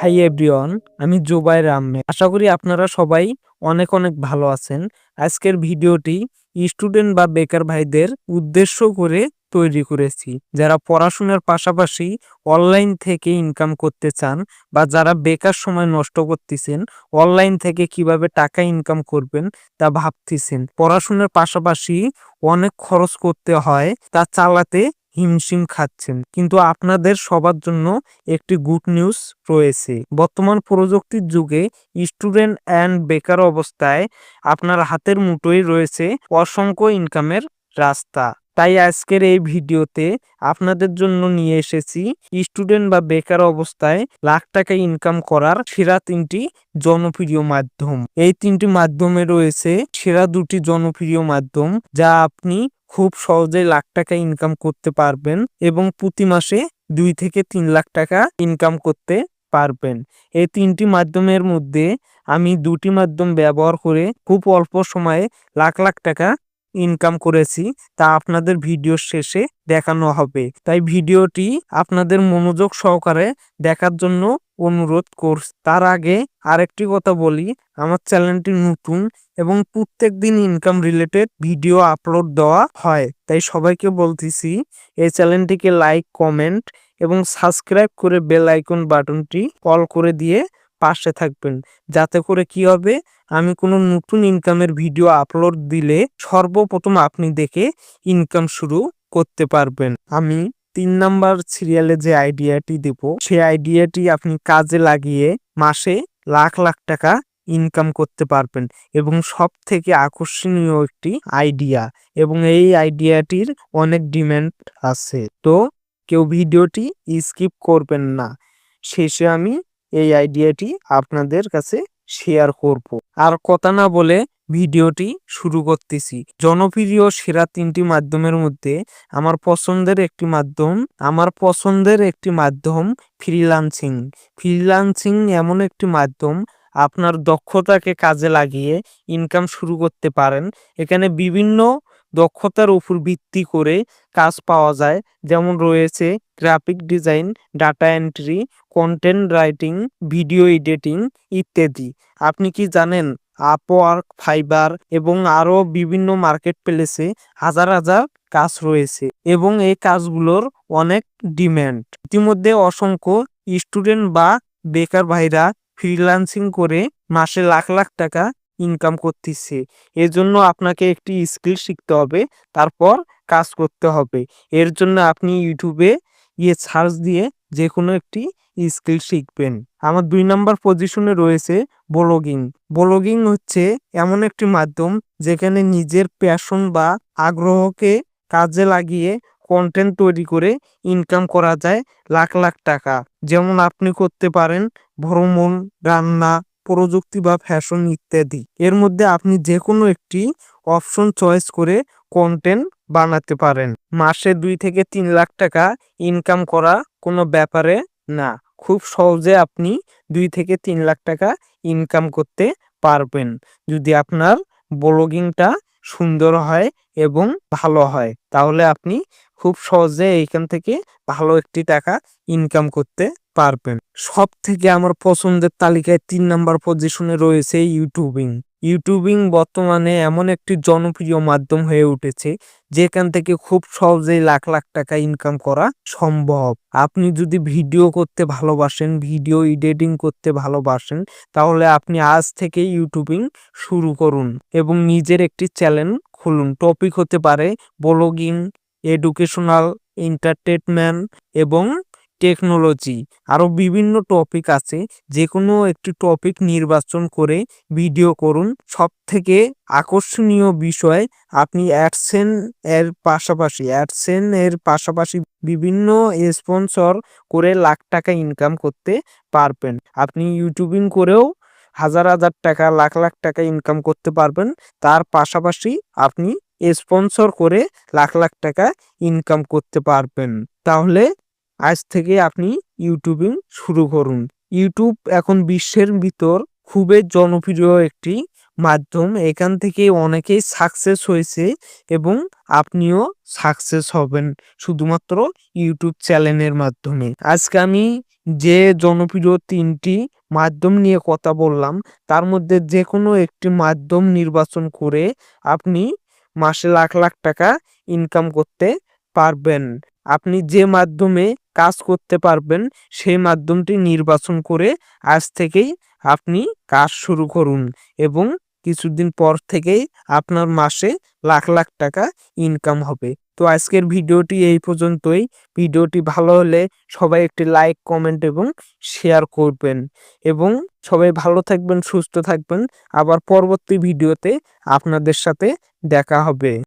Hi everyone, আমি জুবায়ের আহমেদ। আশা করি আপনারা সবাই অনেক অনেক ভালো আছেন। আজকের ভিডিওটি স্টুডেন্ট বা বেকার ভাইদের উদ্দেশ্য করে তৈরি করেছি, যারা পড়াশোনার পাশাপাশি অনলাইন থেকে ইনকাম করতে চান বা যারা বেকার সময় নষ্ট করতেছেন, অনলাইন থেকে কিভাবে টাকা ইনকাম করবেন তা ভাবতেছেন। পড়াশোনার পাশাপাশি অনেক খরচ করতে হয়, তা চালাতে হিমশিম খাচ্ছেন, কিন্তু আপনাদের সবার জন্য একটি গুড নিউজ রয়েছে। বর্তমান প্রযুক্তির যুগে স্টুডেন্ট অ্যান্ড বেকার অবস্থায় আপনার হাতের মুঠোয় রয়েছে অসংখ্য ইনকামের রাস্তা। তাই আজকের এই ভিডিওতে আপনাদের জন্য নিয়ে এসেছি স্টুডেন্ট বা বেকার অবস্থায় লাখ টাকা ইনকাম করার সেরা 3টি জনপ্রিয় মাধ্যম। এই 3টি মাধ্যমে রয়েছে সেরা 2টি জনপ্রিয় মাধ্যম, যা আপনি খুব সহজেই লাখ টাকা ইনকাম করতে পারবেন এবং প্রতি মাসে 2 থেকে 3 লাখ টাকা ইনকাম করতে পারবেন। এই 3টি মাধ্যমের মধ্যে আমি 2টি মাধ্যম ব্যবহার করে খুব অল্প সময়ে লাখ লাখ টাকা ইনকাম করেছি, তা আপনাদের ভিডিওর শেষে দেখানো হবে। তাই ভিডিওটি আপনাদের মনোযোগ সহকারে দেখার জন্য অনুরোধ করছি। তার আগে আরেকটি কথা বলি, আমার চ্যানেলটি নতুন এবং প্রত্যেকদিন ইনকাম রিলেটেড ভিডিও আপলোড দেওয়া হয়। তাই সবাইকে বলতেছি, এই চ্যানেলটিকে লাইক, কমেন্ট এবং সাবস্ক্রাইব করে বেল আইকন বাটনটি অল করে দিয়ে পাশে থাকবেন, যাতে করে কি হবে, আমি কোনো নতুন ইনকামের ভিডিও আপলোড দিলে সর্বপ্রথম আপনি দেখে ইনকাম শুরু করতে পারবেন। আমি 3 নাম্বার সিরিয়ালে যে আইডিয়াটি দেব, সেই আইডিয়াটি আপনি কাজে লাগিয়ে মাসে লাখ লাখ টাকা ইনকাম করতে পারবেন এবং সব থেকে আকর্ষণীয় একটি আইডিয়া, এবং এই আইডিয়াটির অনেক ডিমান্ড আছে। তো কেউ ভিডিওটি স্কিপ করবেন না, শেষে আমি এই আইডিয়াটি আপনাদের কাছে শেয়ার করব। আর কথা না বলে ভিডিওটি শুরু করতেছি। জনপ্রিয় সেরা 3টি মাধ্যমের মধ্যে আমার পছন্দের একটি মাধ্যম ফ্রিল্যান্সিং। ফ্রিল্যান্সিং এমন একটি মাধ্যম, আপনার দক্ষতাকে কাজে লাগিয়ে ইনকাম শুরু করতে পারেন। এখানে বিভিন্ন দক্ষতার উপর ভিত্তি করে কাজ পাওয়া যায়, যেমন রয়েছে graphic design, data entry, content writing, video editing ইত্যাদি। আপনি কি জানেন, আপওয়ার্ক, ফাইবার এবং আরও বিভিন্ন মার্কেট প্লেসে হাজার হাজার কাজ রয়েছে এবং এই কাজগুলোর অনেক ডিমান্ড। ইতিমধ্যে অসংখ্য স্টুডেন্ট বা বেকার ভাইরা ফ্রিল্যান্সিং করে মাসে লাখ লাখ টাকা ইনকাম করতেছে। এজন্য আপনাকে একটি স্কিল শিখতে হবে, তারপর কাজ করতে হবে। এর জন্য আপনি ইউটিউবে সার্চ দিয়ে যে কোনো একটি স্কিল শিখবেন। আমার 2 নাম্বার পজিশনে রয়েছে ব্লগিং। ব্লগিং হচ্ছে এমন একটি মাধ্যম যেখানে নিজের প্যাশন বা আগ্রহকে কাজে লাগিয়ে কন্টেন্ট তৈরি করে ইনকাম করা যায় লাখ লাখ টাকা। যেমন আপনি করতে পারেন ভ্রমণ, রান্না, প্রযুক্তি বা ফ্যাশন ইত্যাদি। এর মধ্যে আপনি যে কোনো একটি অপশন চয়েস করে কন্টেন্ট বানাতে পারেন। মাসে 2 থেকে 3 লাখ টাকা ইনকাম করা কোনো ব্যাপারে না। খুব সহজে আপনি 2 থেকে 3 লাখ টাকা ইনকাম করতে পারবেন, যদি আপনার ব্লগিংটা সুন্দর হয় এবং ভালো হয়, তাহলে আপনি খুব সহজে এইখান থেকে ভালো একটি টাকা ইনকাম করতে পারবেন। সব থেকে আমার পছন্দের তালিকায় 3 নাম্বার পজিশনে রয়েছে ইউটিউবিং। ইউটিউবিং বর্তমানে এমন একটি জনপ্রিয় মাধ্যম হয়ে উঠেছে, যেখান থেকে খুব সহজেই লাখ লাখ টাকা ইনকাম করা সম্ভব। আপনি যদি ভিডিও করতে ভালোবাসেন, ভিডিও এডিটিং করতে ভালোবাসেন, তাহলে আপনি আজ থেকে ইউটিউবিং শুরু করুন এবং নিজের একটি চ্যানেল খুলুন। টপিক হতে পারে ব্লগিং, এডুকেশনাল, এন্টারটেনমেন্ট এবং টেকনোলজি। আরও বিভিন্ন টপিক আছে, যে কোনো একটি টপিক নির্বাচন করে ভিডিও করুন। সব থেকে আকর্ষণীয় বিষয়, আপনি অ্যাডসেন্স এর পাশাপাশি বিভিন্ন স্পন্সর করে লাখ টাকা ইনকাম করতে পারবেন। আপনি ইউটিউবিং করেও হাজার হাজার টাকা, লাখ লাখ টাকা ইনকাম করতে পারবেন। তার পাশাপাশি আপনি স্পন্সর করে লাখ লাখ টাকা ইনকাম করতে পারবেন। তাহলে আজ থেকে আপনি ইউটিউবিং শুরু করুন। ইউটিউব এখন বিশ্বের ভিতর খুবই জনপ্রিয় একটি মাধ্যম। এখান থেকে অনেকেই সাকসেস হয়েছে এবং আপনিও সাকসেস হবেন শুধুমাত্র ইউটিউব চ্যানেলের মাধ্যমে। আজকে আমি যে জনপ্রিয় ৩টি মাধ্যম নিয়ে কথা বললাম, তার মধ্যে যেকোনো একটি মাধ্যম নির্বাচন করে আপনি মাসে লাখ, লাখ টাকা ইনকাম করতে পারবেন। আপনি যে মাধ্যমে কাজ করতে পারবেন, সেই মাধ্যমটি নির্বাচন করে আজ থেকেই আপনি কাজ শুরু করুন এবং কিছুদিন পর থেকেই আপনার মাসে লাখ, লাখ টাকা ইনকাম হবে। তো আজকের ভিডিওটি এই পর্যন্তই। ভিডিওটি ভালো হলে সবাই একটি লাইক, কমেন্ট এবং শেয়ার করবেন এবং সবাই ভালো থাকবেন, সুস্থ থাকবেন। আবার পরবর্তী ভিডিওতে আপনাদের সাথে দেখা হবে।